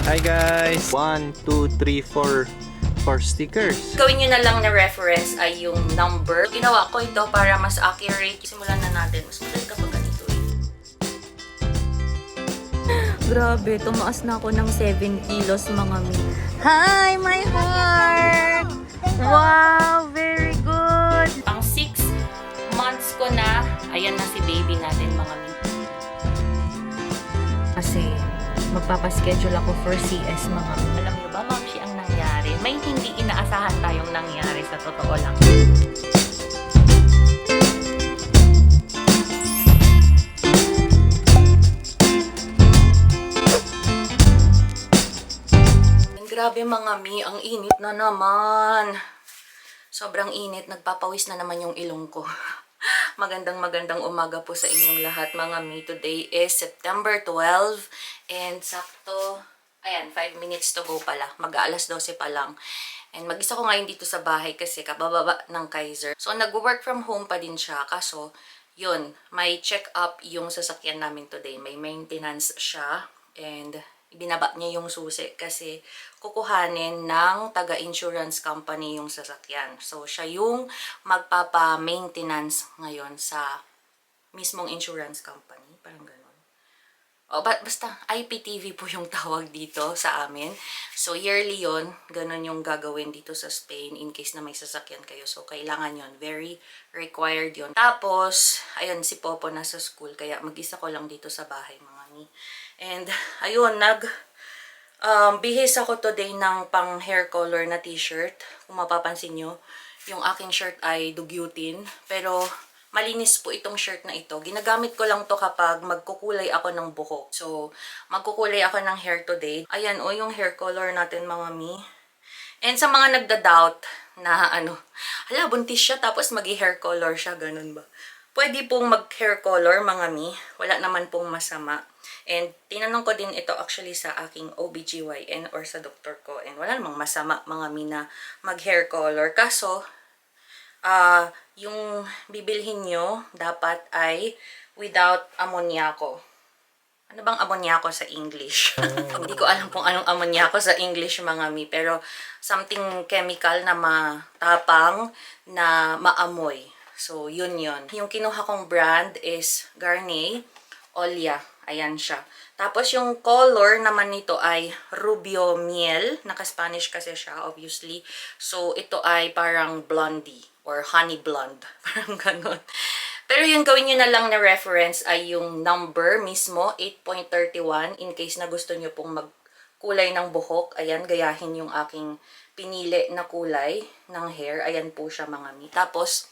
Hi guys! 1, 2, 3, 4 stickers. Gawin nyo na lang na reference ay yung number. Ginawa ko ito para mas accurate. Simulan na natin. Mas madali kapag ganito eh. Grabe, tumaas na ako ng 7 kilos mga mi. Hi, my heart! Wow, very good! Pang 6 months ko na. Ayan na si baby natin mga mi. Kasi magpapaschedule ako for CS mga mi. Alam nyo ba, Mamshi, ang nangyari? May hindi inaasahan tayong nangyari sa totoo lang. Grabe mga mi, ang init na naman. Sobrang init, nagpapawis na naman yung ilong ko. Magandang umaga po sa inyong lahat mga mi. Today is September 12 and sakto, ayan, 5 minutes to go pala. Mag-aalas 12 pa lang. And mag-isa ko ngayon dito sa bahay kasi kabababa ng Kaiser. So nag-work from home pa din siya. Kaso, yun, may check-up yung sasakyan namin today. May maintenance siya and binaba niya yung susi kasi kukuhanin ng taga-insurance company yung sasakyan. So, siya yung magpapa-maintenance ngayon sa mismong insurance company. Parang ganun. O, basta, IPTV po yung tawag dito sa amin. So, yearly yon, ganun yung gagawin dito sa Spain in case na may sasakyan kayo. So, kailangan yon, very required yon. Tapos, ayun, si Popo nasa school, kaya mag-isa ko lang dito sa bahay, mga mi. And, ayun, bihis ako today ng pang hair color na t-shirt. Kung mapapansin nyo, yung aking shirt ay dugyutin. Pero, malinis po itong shirt na ito. Ginagamit ko lang to kapag magkukulay ako ng buhok. So, magkukulay ako ng hair today. Ayan, o yung hair color natin mga mi. And sa mga nagda-doubt na hala, buntis siya tapos mag-hair color siya, ganun ba? Pwede pong mag-hair color mga mi. Wala naman pong masama. And tinanong ko din ito actually sa aking OBGYN or sa doktor ko. And wala namang masama mga mi na mag-hair color. Kaso, yung bibilhin nyo dapat ay without ammoniaco. Ano bang ammoniaco sa English? Hindi ko alam kung anong ammoniaco sa English mga mi. Pero something chemical na matapang na maamoy. So, yun yun. Yung kinuha kong brand is Garnier Olia. Ayan siya. Tapos yung color naman nito ay Rubio Miel. Naka-Spanish kasi siya, obviously. So, ito ay parang blondie or honey blonde. Parang ganun. Pero yung gawin nyo na lang na reference ay yung number mismo, 8.31. In case na gusto nyo pong magkulay ng buhok. Ayan, gayahin yung aking pinili na kulay ng hair. Ayan po siya mga mi. Tapos,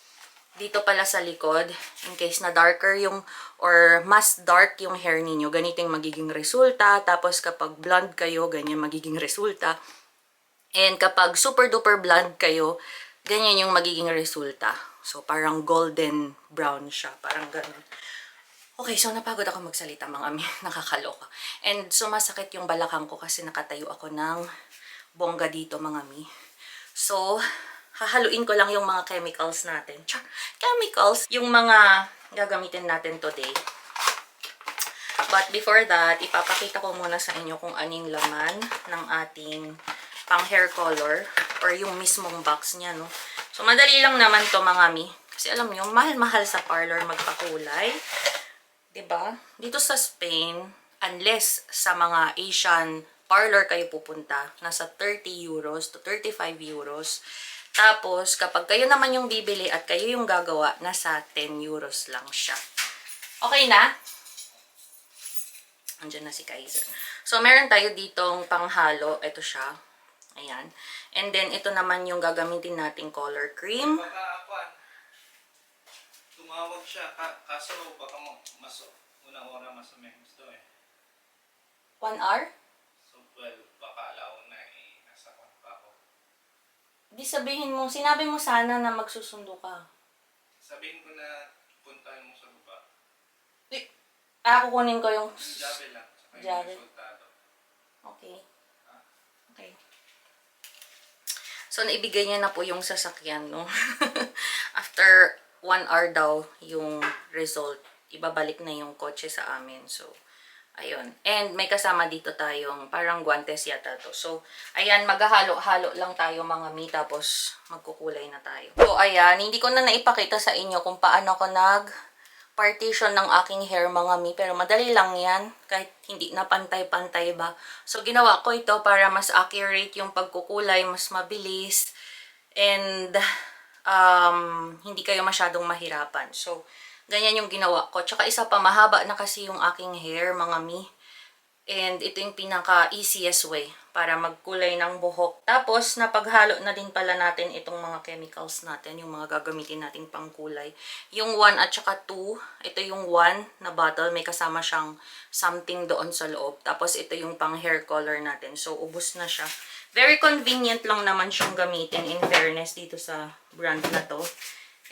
dito pala sa likod, in case na darker yung, or mas dark yung hair ninyo, ganito yung magiging resulta. Tapos kapag blonde kayo, ganyan magiging resulta. And kapag super duper blonde kayo, ganyan yung magiging resulta. So parang golden brown siya, parang ganun. Okay, so napagod ako magsalita mga mi, nakakaloka. And sumasakit yung balakang ko kasi nakatayo ako ng bongga dito mga mi. So, hahaluin ko lang yung mga chemicals natin. Chemicals, yung mga gagamitin natin today. But before that, ipapakita ko muna sa inyo kung anong laman ng ating pang hair color or yung mismong box niya, no? So, madali lang naman to mga mi. Kasi alam nyo, mahal-mahal sa parlor magpakulay. 'Di ba? Dito sa Spain, unless sa mga Asian parlor kayo pupunta, nasa 30 euros to 35 euros. Tapos, kapag kayo naman yung bibili at kayo yung gagawa, nasa 10 euros lang siya. Okay na? Andiyan na si Kaiser. So, meron tayo ditong panghalo. Ito siya. Ayan. And then, ito naman yung gagamitin nating color cream. Tumawag siya, kaso baka mo mas unang oras mas may gusto eh. 1 hour? So, well, baka alaon na eh, nasa kwan pa ako. Di sabihin mo, sinabi mo sana na magsusundo ka. Sabihin ko na puntahan mo sa baba. Kukunin ko yung Yung jabe lang, saka yung jabe. resultado. Okay. Okay. So, naibigay niya na po yung sasakyan, no? After 1 hour daw yung result, ibabalik na yung kotse sa amin. So, Ayun. And may kasama dito tayong parang guantes yata to. So, ayan, maghahalo-halo lang tayo mga mi, tapos magkukulay na tayo. So, ayan, hindi ko na naipakita sa inyo kung paano ko partition ng aking hair mga mi, pero madali lang yan, kahit hindi na pantay-pantay ba. So, ginawa ko ito para mas accurate yung pagkukulay, mas mabilis, and hindi kayo masyadong mahirapan. So, ganyan yung ginawa ko. Tsaka isa pa, mahaba na kasi yung aking hair, mga mi. And ito yung pinaka-easiest way para magkulay ng buhok. Tapos, napaghalo na din pala natin itong mga chemicals natin, yung mga gagamitin nating pangkulay. Yung 1 at saka 2, ito yung 1 na bottle, may kasama siyang something doon sa loob. Tapos, ito yung pang hair color natin. So, ubos na siya. Very convenient lang naman siyang gamitin, in fairness, dito sa brand na to.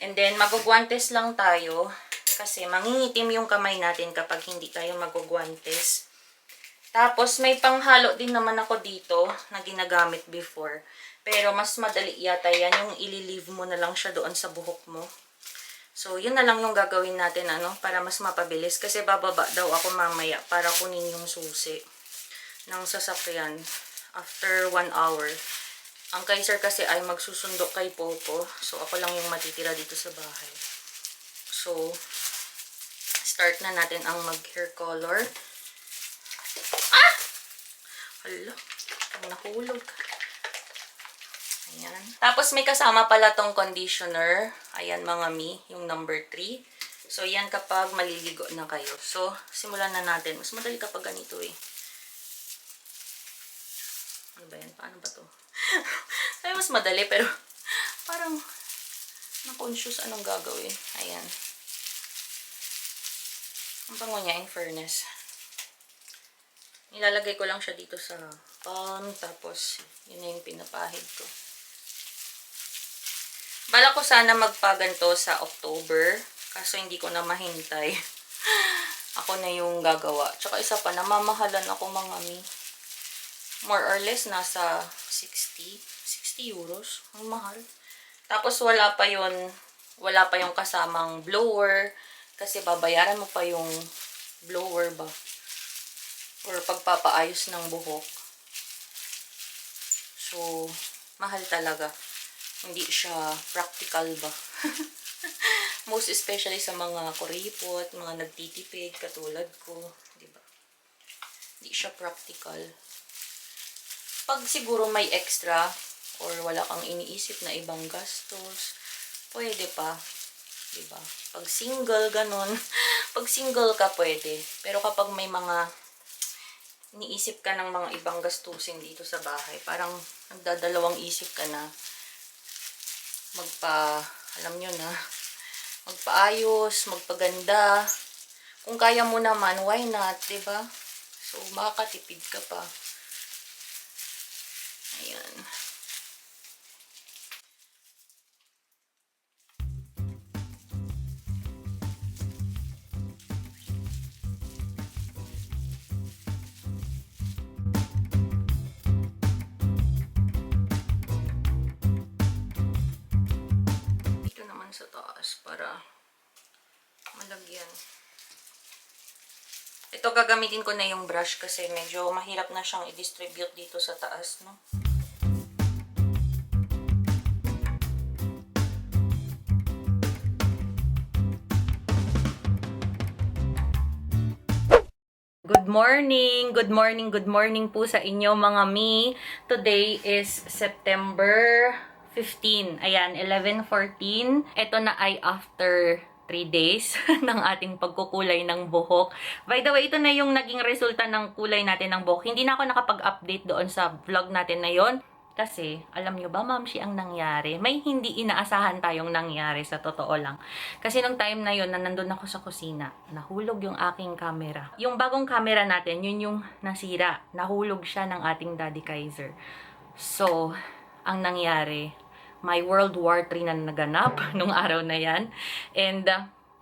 And then, magugwantes lang tayo kasi mangingitim yung kamay natin kapag hindi tayo magugwantes. Tapos, may panghalo din naman ako dito na ginagamit before. Pero, mas madali yata yan yung ililive mo na lang siya doon sa buhok mo. So, yun na lang yung gagawin natin, para mas mapabilis. Kasi bababa daw ako mamaya para kunin yung susi ng sasakyan after 1 hour. Ang Kaiser kasi ay magsusundo kay Popo. So, ako lang yung matitira dito sa bahay. So, start na natin ang mag-hair color. Ah! Hala, nahulog. Ayan. Tapos, may kasama pala tong conditioner. Ayan, mga mi, yung number 3. So, yan kapag maliligo na kayo. So, simulan na natin. Mas madali kapag ganito eh. Ano ba yan? Paano ba to? Ay, mas madali, pero parang na-conscious anong gagawin. Ayan. Ang bango niya, in fairness. Nilalagay ko lang siya dito sa palm, tapos yun na yung pinapahid ko. Bala ko sana magpaganto sa October, kaso hindi ko na mahintay. Ako na yung gagawa. Tsaka isa pa, namamahalan ako mga mi. More or less, nasa 60 euros. Ang mahal. Tapos, wala pa yung kasamang blower. Kasi, babayaran mo pa yung blower ba? Or pagpapaayos ng buhok. So, mahal talaga. Hindi siya practical ba? Most especially sa mga kuripot, mga nagtitipid, katulad ko. Diba? Hindi siya practical. Pag siguro may extra or wala kang iniisip na ibang gastos, pwede pa. Diba? Pag single, ganun. Pag single ka, pwede. Pero kapag may mga iniisip ka ng mga ibang gastusin dito sa bahay, parang nagdadalawang isip ka na alam nyo na, magpaayos, magpaganda. Kung kaya mo naman, why not? Diba? So, makakatipid ka pa. Ayan. Dito naman sa taas para malagyan. Ito gagamitin ko na yung brush kasi medyo mahirap na siyang i-distribute dito sa taas, no? Good morning! Good morning, good morning po sa inyo mga mi. Today is September 15. Ayan, 11:14. Ito na ay after 3 days ng ating pagkukulay ng buhok. By the way, ito na yung naging resulta ng kulay natin ng buhok. Hindi na ako nakapag-update doon sa vlog natin na yon. Kasi, alam nyo ba, mamshi, ang nangyari? May hindi inaasahan tayong nangyari sa totoo lang. Kasi nung time na yon na nandun ako sa kusina, nahulog yung aking camera. Yung bagong camera natin, yun yung nasira. Nahulog siya ng ating Daddy Kaiser. So, ang nangyari, may World War III na naganap nung araw na yan. And,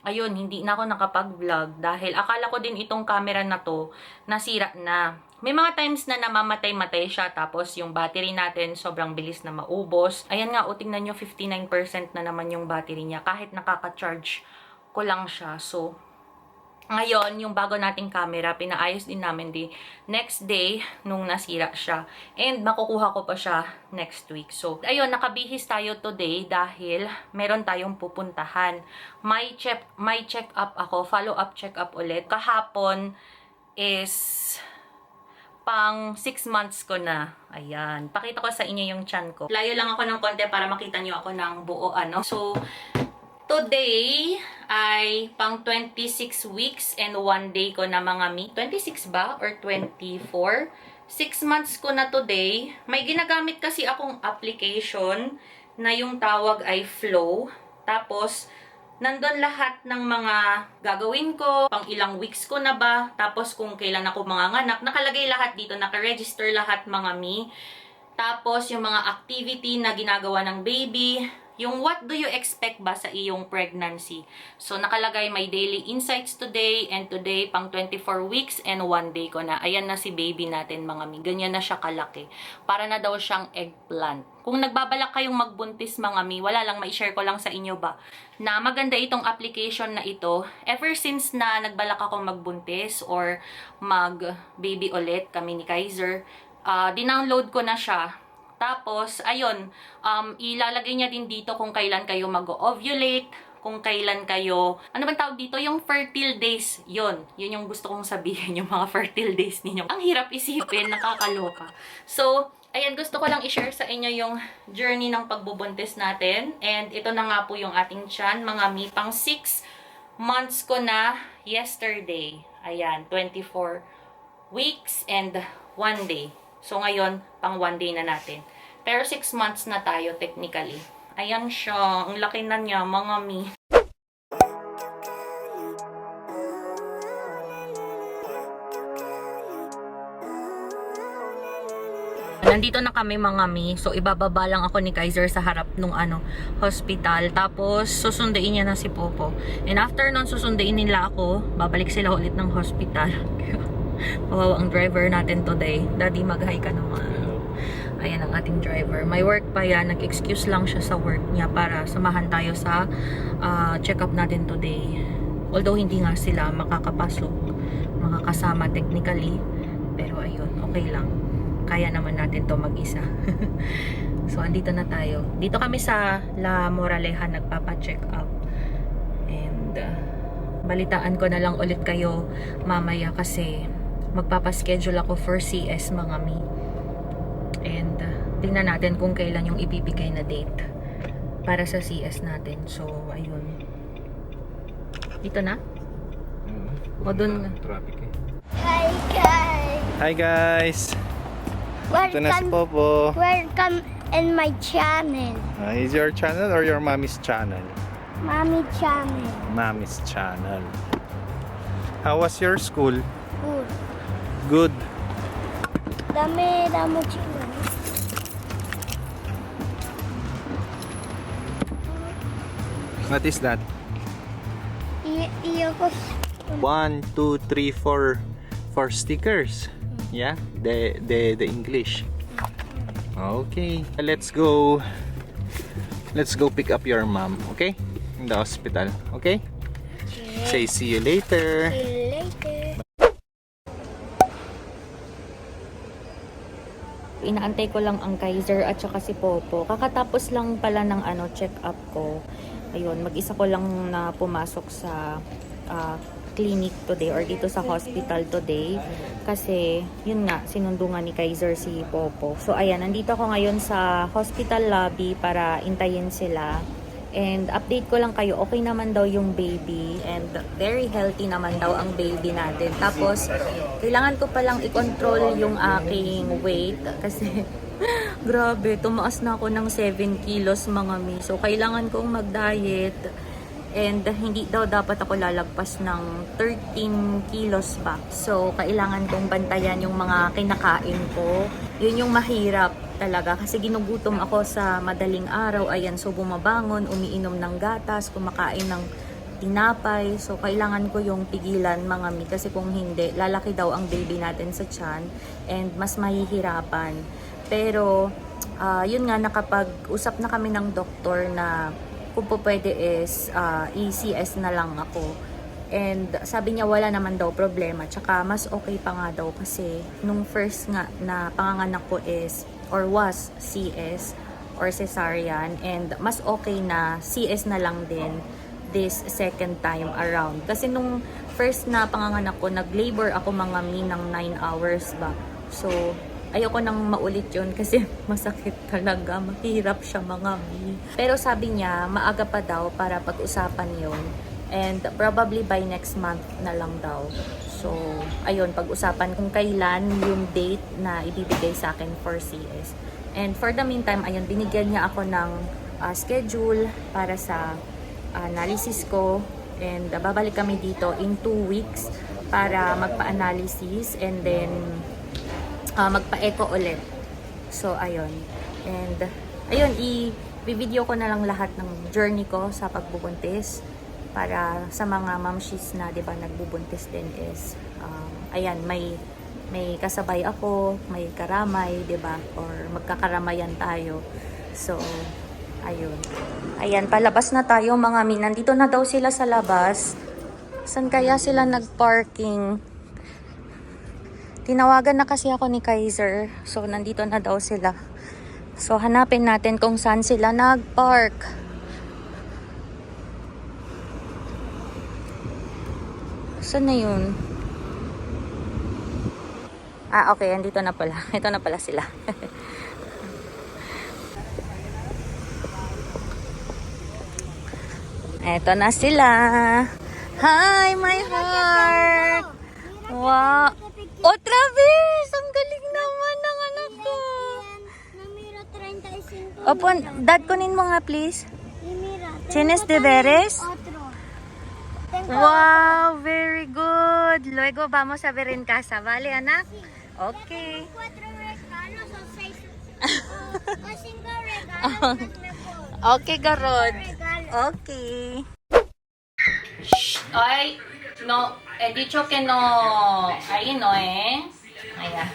ayun, hindi na ako nakapag-vlog dahil akala ko din itong camera na to nasira na. May mga times na namamatay-matay siya tapos yung battery natin sobrang bilis na maubos. Ayan nga, tingnan nyo, 59% na naman yung battery niya kahit nakaka-charge ko lang siya. So, Ngayon, yung bago nating camera, pinaayos din namin di next day nung nasira siya. And makukuha ko pa siya next week. So, ayun, nakabihis tayo today dahil meron tayong pupuntahan. May check-up ako, follow-up check-up ulit. Kahapon is pang 6 months ko na. Ayan. Pakita ko sa inyo yung tiyan ko. Layo lang ako ng konti para makita nyo ako ng buo, ano. So, today ay pang 26 weeks and 1 day ko na mga mi. 26 ba? Or 24? 6 months ko na today. May ginagamit kasi akong application na yung tawag ay Flow. Tapos, nandun lahat ng mga gagawin ko, pang ilang weeks ko na ba, tapos kung kailan ako manganganak, nakalagay lahat dito, nakaregister lahat mga mi. Tapos, yung mga activity na ginagawa ng baby, yung what do you expect ba sa iyong pregnancy. So, nakalagay may daily insights today, and today, pang 24 weeks and 1 day ko na. Ayan na si baby natin, mga mi. Ganyan na siya kalaki. Para na daw siyang eggplant. Kung nagbabalak kayong magbuntis, mga mi, wala lang, mai-share ko lang sa inyo ba, na maganda itong application na ito. Ever since na nagbalak akong magbuntis or mag-baby ulit, kami ni Kaiser, dinownload ko na siya. Tapos, ayun, ilalagay niya din dito kung kailan kayo mag-ovulate, kung kailan kayo, ano bang tawag dito? Yung fertile days, yun yung gusto kong sabihin, yung mga fertile days ninyo. Ang hirap isipin, nakakaloka. So, ayan, gusto ko lang i-share sa inyo yung journey ng pagbubuntis natin. And ito na nga po yung ating tiyan, mga mi, pang 6 months ko na yesterday. Ayan, 24 weeks and 1 day. So, ngayon, pang 1 day na natin. Pero 6 months na tayo, technically. Ayan siya. Ang laki na niya, mga mi. Nandito na kami, mga mi. So, ibababa lang ako ni Kaiser sa harap nung hospital. Tapos, susundain niya na si Popo. And after nun, susundain nila ako. Babalik sila ulit ng hospital. Wow, ang driver natin today. Daddy, mag-hi ka naman. Ayan ang ating driver. May work pa yan. Nag-excuse lang siya sa work niya para samahan tayo sa check-up natin today. Although hindi nga sila makakapasok, makakasama technically. Pero ayun, okay lang. Kaya naman natin to mag-isa. So, andito na tayo. Dito kami sa La Moraleja nagpapa-check up. And balitaan ko na lang ulit kayo mamaya kasi magpapaschedule ako for CS, mga mi. And tingnan natin kung kailan yung ibibigay na date para sa CS natin. So, ayun. Dito na? O dun na? Traffic eh. Hi guys! Hi guys! Ito na si Popo. Welcome in my channel. Is your channel or your mommy's channel? Mommy channel. Mommy's channel. How was your school? Good. Good. Dami chino. What is that? Iyo ko. 1, 2, 3, 4 stickers. Yeah, the English. Okay, let's go pick up your mom, okay? In the hospital, okay? Say see you later. See you later. Inaantay ko lang ang Kaiser at saka si Popo. Kakatapos lang pala ng check-up ko. Ayun, mag-isa ko lang na pumasok sa clinic today or dito sa hospital today. Kasi, yun nga, sinundo nga ni Kaiser si Popo. So, ayan, nandito ako ngayon sa hospital lobby para intayin sila. And update ko lang kayo, okay naman daw yung baby and very healthy naman daw ang baby natin. Tapos, kailangan ko palang i-control yung aking weight kasi grabe, tumaas na ako ng 7 kilos, mga mi. So, kailangan kong mag-diet and hindi daw dapat ako lalagpas ng 13 kilos ba. So, kailangan kong bantayan yung mga kinakain ko. Yun yung mahirap talaga kasi ginugutom ako sa madaling araw. Ayan, so bumabangon, umiinom ng gatas, kumakain ng tinapay. So, kailangan ko yung pigilan, mga mi, kasi kung hindi, lalaki daw ang baby natin sa tiyan and mas mahihirapan. Pero, yun nga, nakapag-usap na kami ng doktor na kung po pwede is ECS na lang ako And sabi niya wala naman daw problema. Tsaka mas okay pa nga daw kasi nung first nga na panganganak ko is or was CS or cesarean, and mas okay na CS na lang din this second time around. Kasi nung first na panganganak ko, nag-labor ako mga ng 9 hours ba. So, ayoko nang maulit yun kasi masakit talaga. Mahirap siya mga mi. Pero sabi niya, maaga pa daw para pag-usapan yun. And probably by next month na lang daw. So, ayun, pag-usapan kung kailan yung date na ibibigay sa akin for CS. And for the meantime, ayun, binigyan niya ako ng schedule para sa analysis ko. And babalik kami dito in 2 weeks para magpa-analysis and then magpa-echo ulit. So, ayun. And, ayun, i-video ko na lang lahat ng journey ko sa pagbubuntis para sa mga mamshis na, di ba, nagbubuntis din is, ayan, may kasabay ako, may karamay, di ba, or magkakaramayan tayo. So, ayun. Ayan, palabas na tayo mga mi. Nandito na daw sila sa labas. San kaya sila nag-parking? Tinawagan na kasi ako ni Kaiser. So, nandito na daw sila. So, hanapin natin kung saan sila nag-park. Saan na yun? Ah, okay. Andito na pala. Ito na pala sila. Ito na sila. Hi, my heart! Wow! Otra vez! Ang galing naman ng anak ko. Número 35. Opo, dad, kunin mo nga please. Mira, ¿Tienes deberes? otro. Tengo Wow, very good. Luego vamos a ver en casa, ¿vale, anak? Okay. 4 regalos o 6 o 5 regalos. Más mejor. Okay, Garod. Regalo. Okay. Ay, no, he dicho que no. Ahí no, eh. Ayan.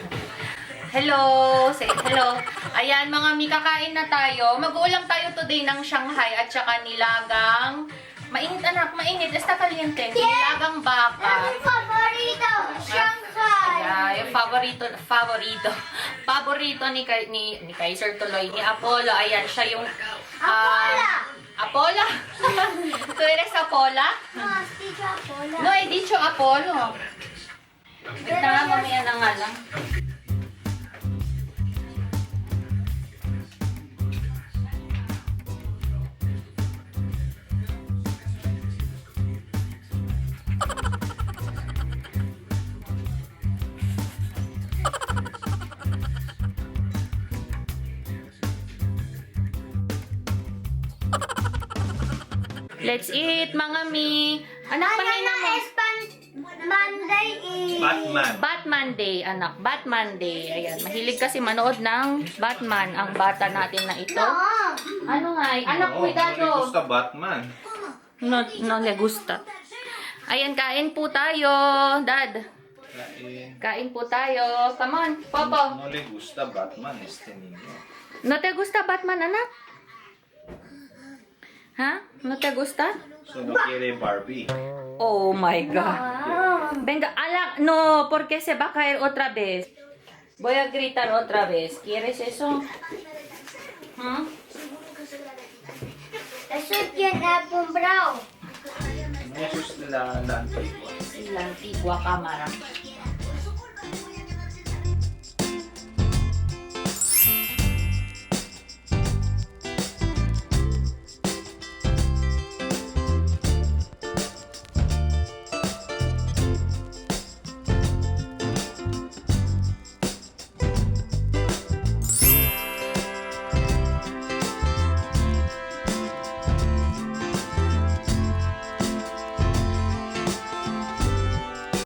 Hello, say hello. Ayan, mga mi, kakain na tayo. Mag-uulam tayo today ng Shanghai at saka nilagang. Mainit, anak, mainit. Está caliente. Nilagang baka. Mi favorito, Shanghai. Yeah, yung favorito ni Kaiser tuloy, ni Apollo. Ayan, siya yung Apola. ¿Tú eres Apola? No, has dicho Apolo. No, he dicho Apollo. Ito, mamaya na nga lang. Let's eat, mga mi. Anak, pahinga mo. Monday is Batman. Batman Day, anak. Batman Day. Ayan, mahilig kasi manood ng Batman ang bata natin na ito. Ano nga? Anak, Oo, cuidado. gusto Batman. No le gusta. Ayan, kain po tayo. Dad, Kain. kain po tayo. Come on, Popo. No le gusta Batman este niño. No te gusta Batman, anak? Ha? No te gusta? Solo quiere Barbie. Oh my God. Venga, ala, no, porque se va a caer otra vez. Voy a gritar otra vez. ¿Quieres eso? ¿Hmm? eso tiene alfombrado. No, eso es la antigua. La antigua cámara.